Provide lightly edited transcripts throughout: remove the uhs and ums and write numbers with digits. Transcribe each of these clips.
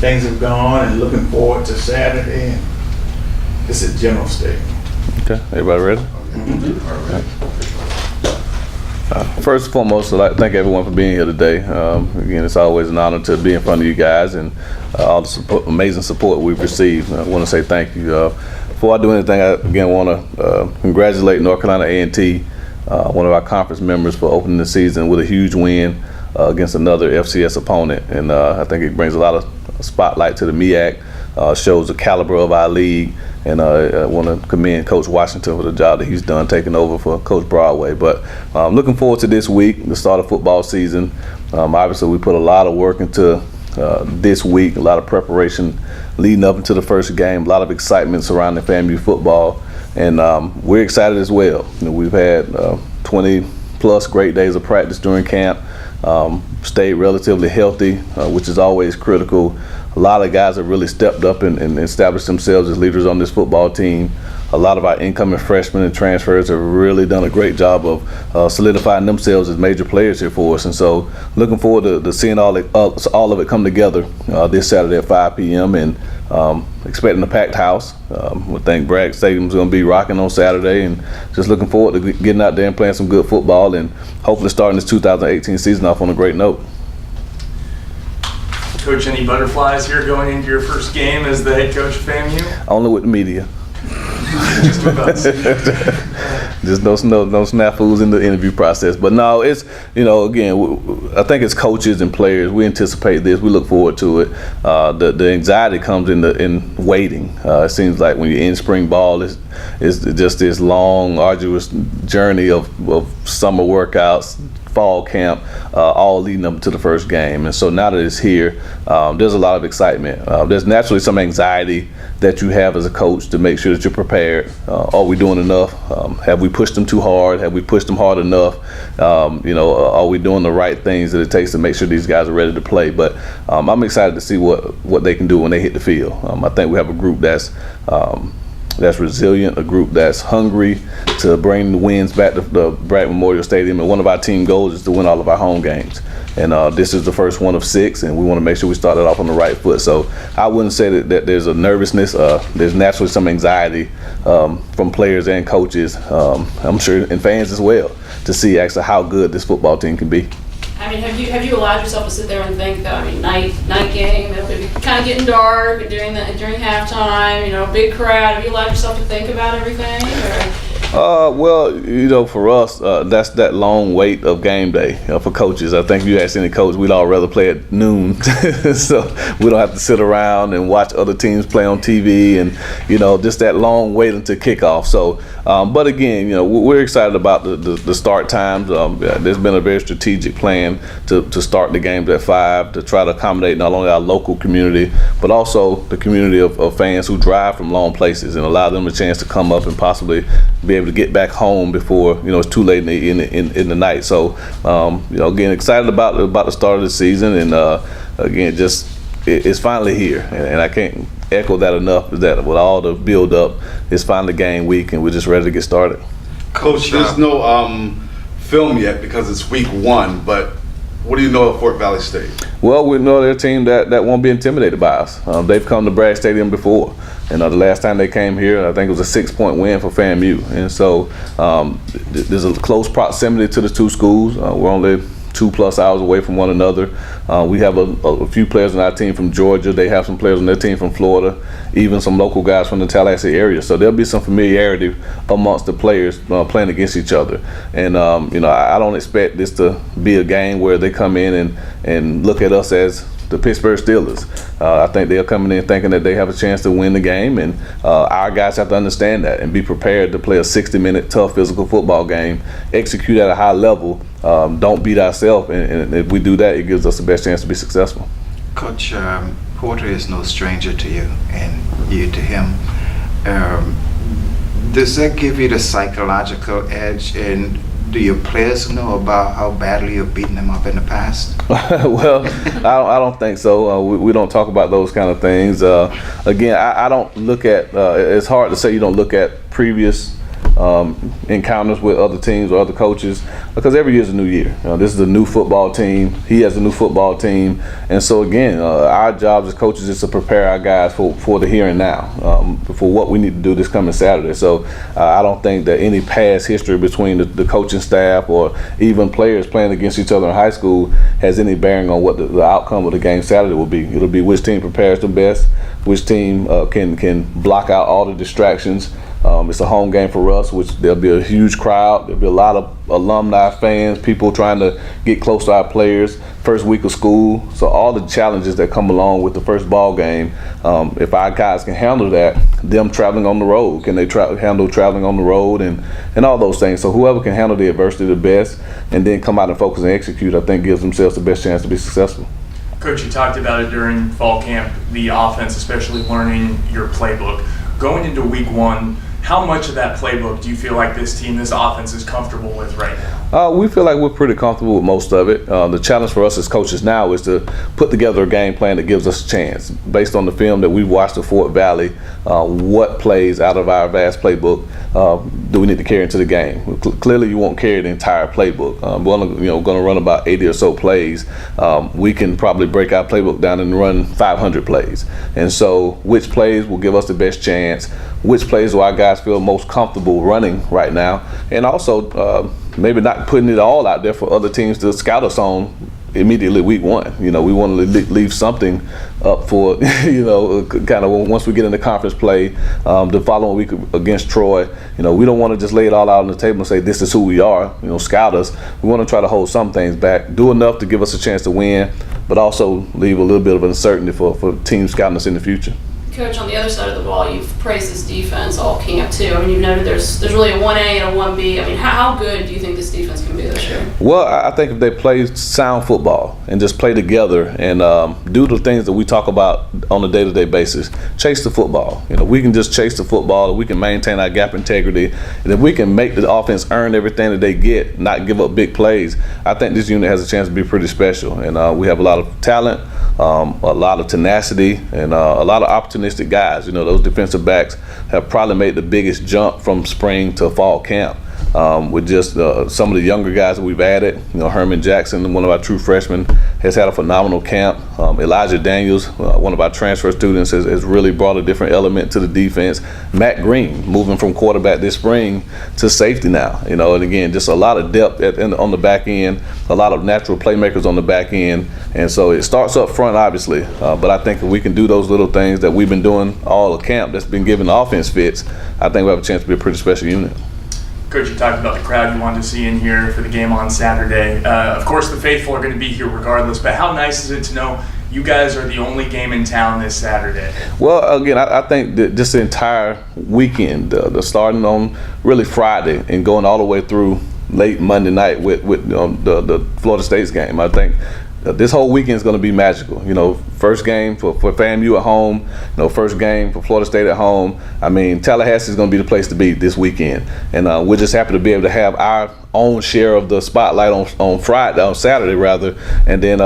things have gone, and looking forward to Saturday. And this is general statement. Okay, everybody ready? First and foremost, I'd like to thank everyone for being here today. Again, it's always an honor to be in front of you guys and all the amazing support we've received. I want to say thank you. Before I do anything, I again want to congratulate North Carolina A&T, one of our conference members, for opening the season with a huge win against another FCS opponent. And I think it brings a lot of spotlight to the MEAC, shows the caliber of our league. And I want to commend Coach Washington for the job that he's done taking over for Coach Broadway. But looking forward to this week, the start of football season. Obviously, we put a lot of work into this week, a lot of preparation leading up into the first game, a lot of excitement surrounding FAMU football. And we're excited as well. You know, we've had 20 plus great days of practice during camp, stayed relatively healthy, which is always critical. A lot of guys have really stepped up and established themselves as leaders on this football team. A lot of our incoming freshmen and transfers have really done a great job of solidifying themselves as major players here for us. And so looking forward to seeing all of it come together this Saturday at 5 p.m. and expecting a packed house. We think Bragg Stadium's going to be rocking on Saturday, and just looking forward to getting out there and playing some good football and hopefully starting this 2018 season off on a great note. Coach, any butterflies here going into your first game as the head coach of FAMU? Only with the media. Just with us. There's no snafus in the interview process. But no, it's, you know, again, I think as coaches and players, we anticipate this. We look forward to it. The anxiety comes in waiting. It seems like when you're in spring ball, it's just this long, arduous journey of summer workouts, fall camp, all leading up to the first game. And so now that it's here, there's a lot of excitement. There's naturally some anxiety that you have as a coach to make sure that you're prepared. Are we doing enough? Have we pushed them too hard? Have we pushed them hard enough? Are we doing the right things that it takes to make sure these guys are ready to play? But I'm excited to see what they can do when they hit the field. I think we have a group that's resilient, a group that's hungry to bring the wins back to the Bragg Memorial Stadium. And one of our team goals is to win all of our home games. And this is the first one of 6, and we want to make sure we start it off on the right foot. So I wouldn't say that there's a nervousness. There's naturally some anxiety from players and coaches, I'm sure, and fans as well, to see actually how good this football team can be. I mean, have you allowed yourself to sit there and think that, I mean, night game, it'll be kind of getting dark during halftime, you know, big crowd. Have you allowed yourself to think about everything? Or? Well, you know, for us, that's that long wait of game day for coaches. I think if you ask any coach, we'd all rather play at noon, so we don't have to sit around and watch other teams play on TV, and you know, just that long wait until kickoff. So, but again, you know, we're excited about the start times. There's been a very strategic plan to start the games at 5 to try to accommodate not only our local community, but also the community of fans who drive from long places, and allow them a chance to come up and possibly be able to get back home before, you know, it's too late in the night. So you know, again, excited about the start of the season, and again, just it's finally here, and I can't echo that enough, that with all the build up, it's finally game week and we're just ready to get started. Coach, there's no film yet because it's week 1, but what do you know of Fort Valley State? Well, we know they're a team that won't be intimidated by us. They've come to Bragg Stadium before. And the last time they came here, I think it was a 6-point win for FAMU. And so there's a close proximity to the two schools. We're only 2+ hours away from one another. We have a few players on our team from Georgia. They have some players on their team from Florida, even some local guys from the Tallahassee area. So there'll be some familiarity amongst the players playing against each other. And you know, I don't expect this to be a game where they come in and look at us as the Pittsburgh Steelers. I think they're coming in thinking that they have a chance to win the game, and our guys have to understand that and be prepared to play a 60-minute tough physical football game, execute at a high level, don't beat ourselves, and if we do that, it gives us the best chance to be successful. Coach, Porter is no stranger to you, and you to him. Does that give you the psychological edge, and do your players know about how badly you've beaten them up in the past? Well, I don't think so. We don't talk about those kind of things. Again, I don't look at, it's hard to say you don't look at previous encounters with other teams or other coaches, because every year is a new year. This is a new football team. He has a new football team. And so again, our job as coaches is to prepare our guys for the here and now, for what we need to do this coming Saturday. So I don't think that any past history between the coaching staff or even players playing against each other in high school has any bearing on what the outcome of the game Saturday will be. It'll be which team prepares the best, which team can block out all the distractions. It's a home game for us, which there'll be a huge crowd. There'll be a lot of alumni fans, people trying to get close to our players. First week of school, so all the challenges that come along with the first ball game. If our guys can handle that, them traveling on the road, can they handle traveling on the road and all those things? So whoever can handle the adversity the best and then come out and focus and execute, I think gives themselves the best chance to be successful. Coach, you talked about it during fall camp, the offense, especially learning your playbook. Going into week one, how much of that playbook do you feel like this team, this offense, is comfortable with right now? We feel like we're pretty comfortable with most of it. The challenge for us as coaches now is to put together a game plan that gives us a chance. Based on the film that we've watched at Fort Valley, what plays out of our vast playbook do we need to carry into the game? Clearly, you won't carry the entire playbook. We're going to run about 80 or so plays. We can probably break our playbook down and run 500 plays. And so which plays will give us the best chance? Which plays do our guys feel most comfortable running right now? And also maybe not putting it all out there for other teams to scout us on immediately week one. We want to leave something up for, kind of once we get into conference play, the following week against Troy. We don't want to just lay it all out on the table and say this is who we are, scout us. We want to try to hold some things back, do enough to give us a chance to win, but also leave a little bit of uncertainty for teams scouting us in the future. Coach, on the other side of the ball, you've praised this defense all camp too. I mean, you've noted there's really a 1A and a 1B. I mean, how good do you think this defense can be this year? Well, I think if they play sound football and just play together and do the things that we talk about on a day-to-day basis, chase the football. We can just chase the football. We can maintain our gap integrity. And if we can make the offense earn everything that they get, not give up big plays, I think this unit has a chance to be pretty special. And we have a lot of talent, a lot of tenacity, and a lot of opportunistic guys. Those defensive backs have probably made the biggest jump from spring to fall camp. With just some of the younger guys that we've added. Herman Jackson, one of our true freshmen, has had a phenomenal camp. Elijah Daniels, one of our transfer students, has really brought a different element to the defense. Matt Green, moving from quarterback this spring to safety now. And again, just a lot of depth on the back end, a lot of natural playmakers on the back end. And so it starts up front, obviously. But I think if we can do those little things that we've been doing all the camp that's been giving the offense fits, I think we have a chance to be a pretty special unit. Coach, you talked about the crowd you wanted to see in here for the game on Saturday. Of course, the faithful are going to be here regardless, but how nice is it to know you guys are the only game in town this Saturday? Well, again, I think that just the entire weekend, the starting on really Friday and going all the way through late Monday night with the Florida State's game, I think this whole weekend is going to be magical. First game for FAMU at home, first game for Florida State at home. I mean, Tallahassee is going to be the place to be this weekend. And we're just happy to be able to have our own share of the spotlight on Saturday rather, and then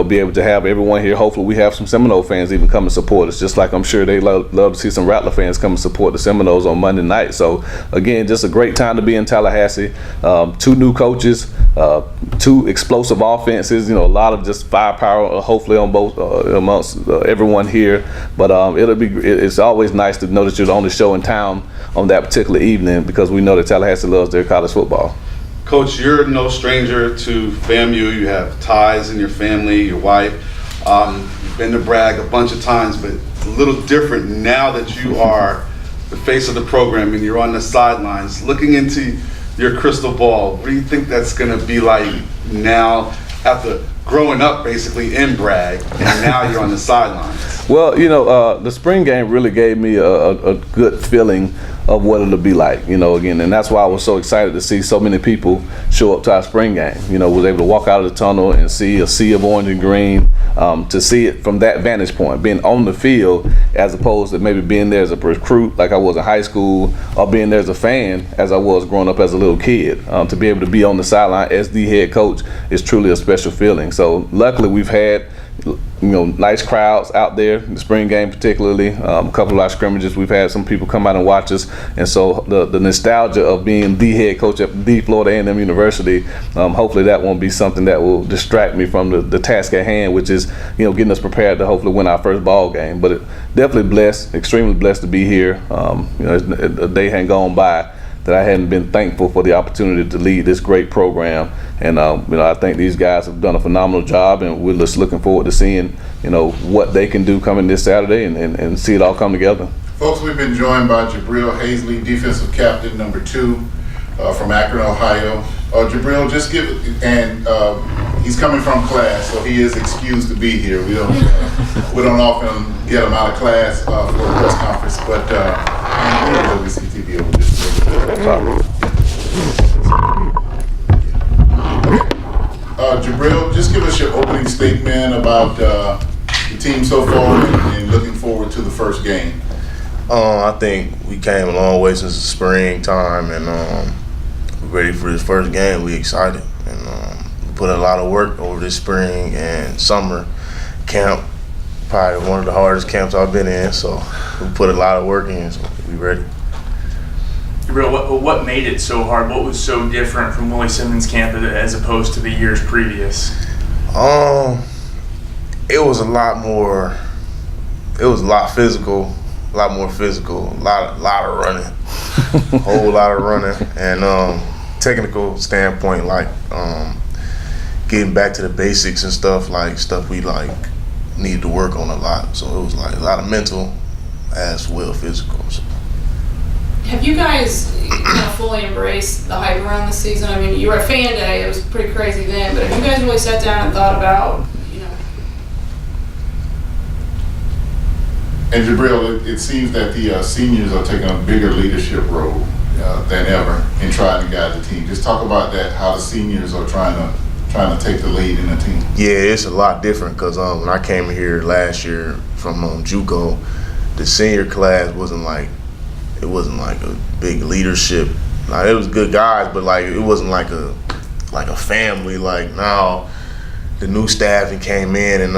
be able to have everyone here. Hopefully we have some Seminole fans even come and support us, just like I'm sure they love to see some Rattler fans come and support the Seminoles on Monday night. So again, just a great time to be in Tallahassee. 2 new coaches, 2 explosive offenses, a lot of just firepower hopefully on both amongst everyone here. But it's always nice to know that you're the only show in town on that particular evening, because we know that Tallahassee loves their college football. Coach, you're no stranger to FAMU. You have ties in your family, your wife. You've been to Bragg a bunch of times, but it's a little different now that you are the face of the program and you're on the sidelines. Looking into your crystal ball, what do you think that's going to be like now after growing up basically in Bragg and now you're on the sidelines? Well, the spring game really gave me a good feeling of what it'll be like, again, and that's why I was so excited to see so many people show up to our spring game. Was able to walk out of the tunnel and see a sea of orange and green, to see it from that vantage point, being on the field as opposed to maybe being there as a recruit like I was in high school, or being there as a fan as I was growing up as a little kid. To be able to be on the sideline as the head coach is truly a special feeling. So luckily we've had nice crowds out there, the spring game particularly. A couple of our scrimmages, we've had some people come out and watch us, and so the nostalgia of being the head coach at the Florida A&M University, hopefully that won't be something that will distract me from the task at hand, which is getting us prepared to hopefully win our first ball game. But definitely blessed, extremely blessed to be here. A day hadn't gone by that I hadn't been thankful for the opportunity to lead this great program. And I think these guys have done a phenomenal job, and we're just looking forward to seeing what they can do coming this Saturday and see it all come together. Folks, we've been joined by Jabril Hazley, defensive captain number 2 from Akron, Ohio. Jabril, just give and he's coming from class, so he is excused to be here. We don't often get him out of class for a press conference, but WCTV over this. Jabril, just give us your opening statement about the team so far and looking forward to the first game. I think we came a long way since the springtime, and we're ready for this first game. We excited, and we put a lot of work over this spring and summer camp. Probably one of the hardest camps I've been in, so we put a lot of work in, so we ready. What made it so hard? What was so different from Willie Simmons camp as opposed to the years previous? It was a lot more. It was a lot physical, a lot more physical, a lot of running, a whole lot of running, and technical standpoint, like getting back to the basics and stuff we needed to work on a lot. So it was like a lot of mental as well physical. So. Have you guys kind of fully embraced the hype around this season? I mean, you were at Fan Day, it was pretty crazy then, but have you guys really sat down and thought about, And Jabril, it seems that the seniors are taking a bigger leadership role than ever in trying to guide the team. Just talk about that, how the seniors are trying to take the lead in the team. Yeah, it's a lot different because when I came here last year from JUCO, the senior class wasn't like a big leadership. Like, it was good guys, but it wasn't like a family. Like now, the new staff came in and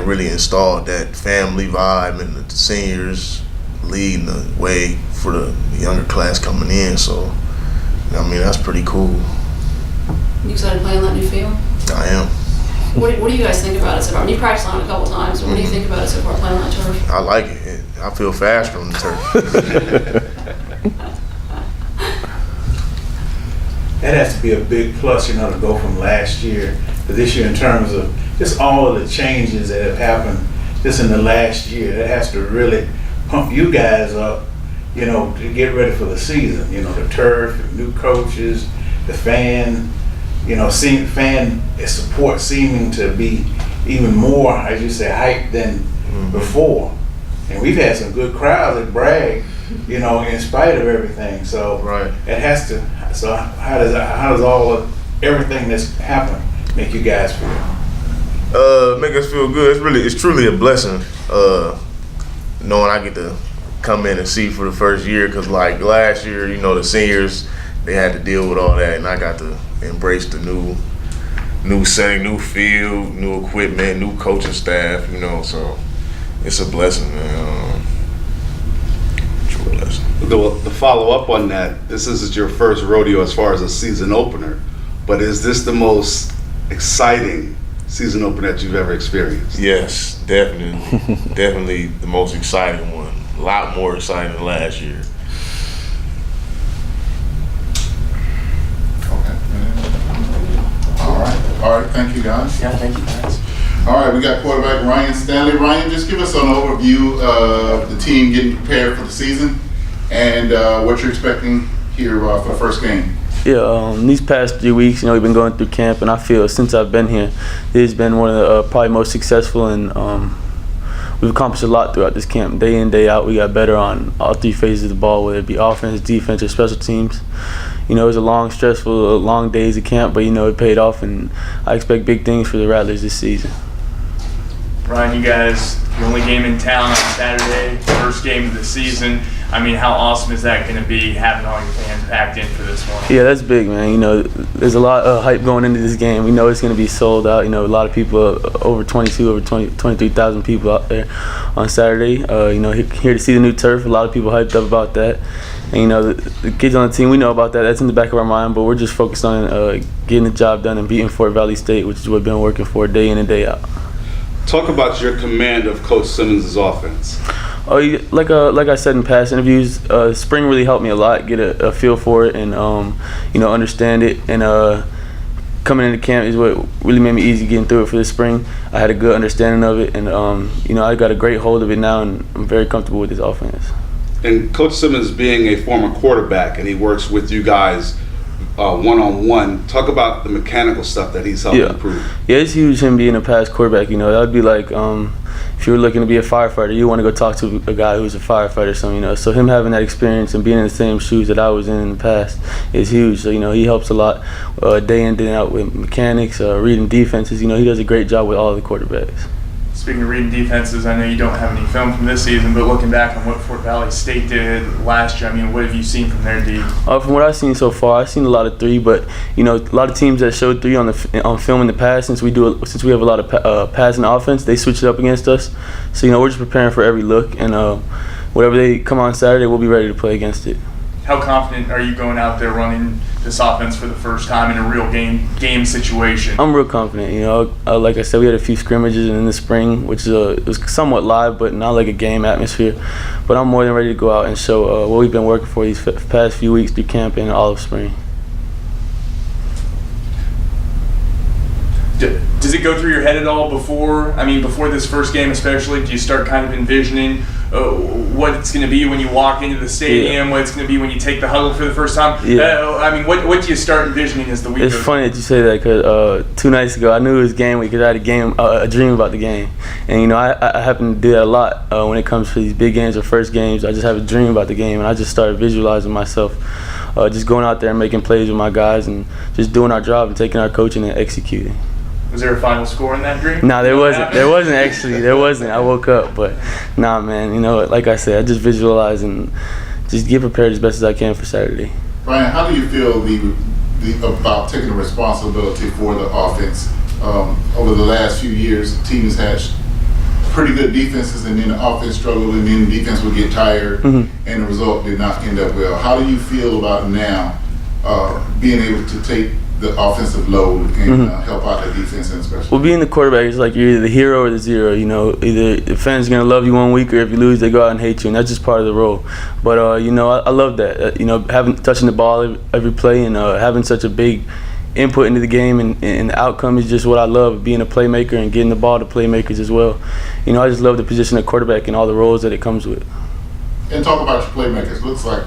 really installed that family vibe, and the seniors leading the way for the younger class coming in. So, that's pretty cool. You excited to play on that new field? I am. What do you guys think about it so far? I mean, you practiced on it a couple times. What do you think about it so far, playing on that turf? I like it. I feel faster on the turf. That has to be a big plus, to go from last year to this year in terms of just all of the changes that have happened just in the last year. That has to really pump you guys up, to get ready for the season. The turf, the new coaches, the fan, fan support seeming to be even more, as you say, hyped than before. And we've had some good crowds that brag, in spite of everything. So right. It has to. So how does all of everything that's happened make you guys feel? Make us feel good. It's truly a blessing, knowing I get to come in and see for the first year. Because last year, the seniors, they had to deal with all that, and I got to embrace the new setting, new field, new equipment, new coaching staff. So it's a blessing, man. True blessing. The follow up on that, this is your first rodeo as far as a season opener, but is this the most exciting season opener that you've ever experienced? Yes, definitely. Definitely the most exciting one. A lot more exciting than last year. Okay. All right. Thank you, guys. Yeah, thank you, guys. All right, we got quarterback Ryan Stanley. Ryan, just give us an overview of the team getting prepared for the season and what you're expecting here for the first game. Yeah, these past 3 weeks, we've been going through camp, and I feel since I've been here, it's been one of the probably most successful, and we've accomplished a lot throughout this camp. Day in, day out, we got better on all 3 phases of the ball, whether it be offense, defense, or special teams. It was a long, stressful, long days of camp, but it paid off, and I expect big things for the Rattlers this season. Ryan, you guys, the only game in town on Saturday, first game of the season. I mean, how awesome is that going to be having all your fans packed in for this one? Yeah, that's big, man. You know, there's a lot of hype going into this game. We know it's going to be sold out. You know, a lot of people, over 23,000 people out there on Saturday. You know, here to see the new turf. A lot of people hyped up about that. And, you know, the kids on the team, we know about that. That's in the back of our mind, but we're just focused on getting the job done and beating Fort Valley State, which is what we've been working for day in and day out. Talk about your command of Coach Simmons' offense. Oh, like I said in past interviews, spring really helped me a lot, get a feel for it and you know, understand it. And coming into camp is what really made me easy getting through it for this spring. I had a good understanding of it, and you know, I got a great hold of it now, and I'm very comfortable with this offense. And Coach Simmons being a former quarterback, and he works with you guys one-on-one, talk about the mechanical stuff that he's helping improve. Yeah, it's huge him being a past quarterback. You know, that would be like if you were looking to be a firefighter, you want to go talk to a guy who's a firefighter or something, you know. So him having that experience and being in the same shoes that I was in the past is huge. So, you know, he helps a lot day in, day out with mechanics, reading defenses. You know, he does a great job with all the quarterbacks. Speaking of reading defenses, I know you don't have any film from this season, but looking back on what Fort Valley State did last year, I mean, what have you seen from their D? From what I've seen so far, I've seen a lot of 3, but you know, a lot of teams that showed 3 on film in the past, since we have a lot of passing offense, they switch it up against us. So, you know, we're just preparing for every look, and whatever they come on Saturday, we'll be ready to play against it. How confident are you going out there running this offense for the first time in a real game situation? I'm real confident. You know, like I said, we had a few scrimmages in the spring, which was somewhat live, but not like a game atmosphere. But I'm more than ready to go out and show what we've been working for these past few weeks through camp and all of spring. Does it go through your head at all before this first game especially? Do you start kind of envisioning what it's going to be when you walk into the stadium, what it's going to be when you take the huddle for the first time? I mean, what do you start envisioning as the week goes? It's funny that you say that because 2 nights ago I knew it was game week because I had a dream about the game. And, you know, I happen to do that a lot when it comes to these big games or first games. I just have a dream about the game, and I just started visualizing myself just going out there and making plays with my guys and just doing our job and taking our coaching and executing. Was there a final score in that dream? No, there wasn't. There wasn't actually. There wasn't. I woke up, but nah, man. You know, like I said, I just visualize and just get prepared as best as I can for Saturday. Brian, how do you feel about taking the responsibility for the offense? Over the last few years, the team has had pretty good defenses, and then the offense struggled, and then the defense would get tired, and the result did not end up well. How do you feel about now being able to take the offensive load and help out the defense and special? Well, being the quarterback is like you're either the hero or the zero. You know, either the fans are gonna love you one week, or if you lose, they go out and hate you, and that's just part of the role. But you know, I love that. You know, touching the ball every play and having such a big input into the game, and the outcome is just what I love, being a playmaker and getting the ball to playmakers as well. You know, I just love the position of quarterback and all the roles that it comes with. And talk about your playmakers. Looks like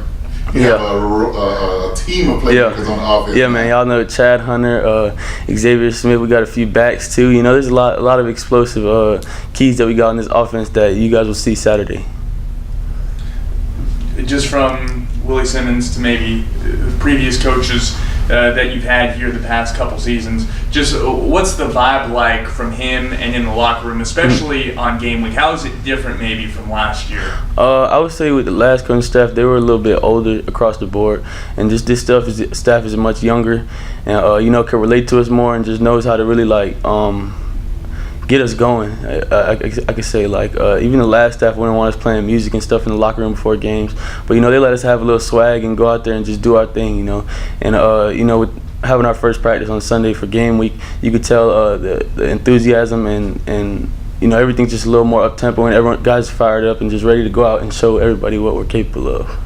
you have a team of playmakers on the offense. Yeah, man. Y'all know Chad Hunter, Xavier Smith. We got a few backs too. You know, there's a lot of explosive keys that we got in this offense that you guys will see Saturday. Just from Willie Simmons to maybe previous coaches that you've had here the past couple seasons, just what's the vibe like from him and in the locker room, especially on game week? How is it different maybe from last year? I would say with the last coaching staff, they were a little bit older across the board, and just this staff is much younger, and you know, can relate to us more and just knows how to really like get us going. I could say like even the last staff wouldn't want us playing music and stuff in the locker room before games, but you know, they let us have a little swag and go out there and just do our thing, you know. And you know, with having our first practice on Sunday for game week, you could tell the enthusiasm and you know, everything's just a little more up tempo, and guys fired up and just ready to go out and show everybody what we're capable of.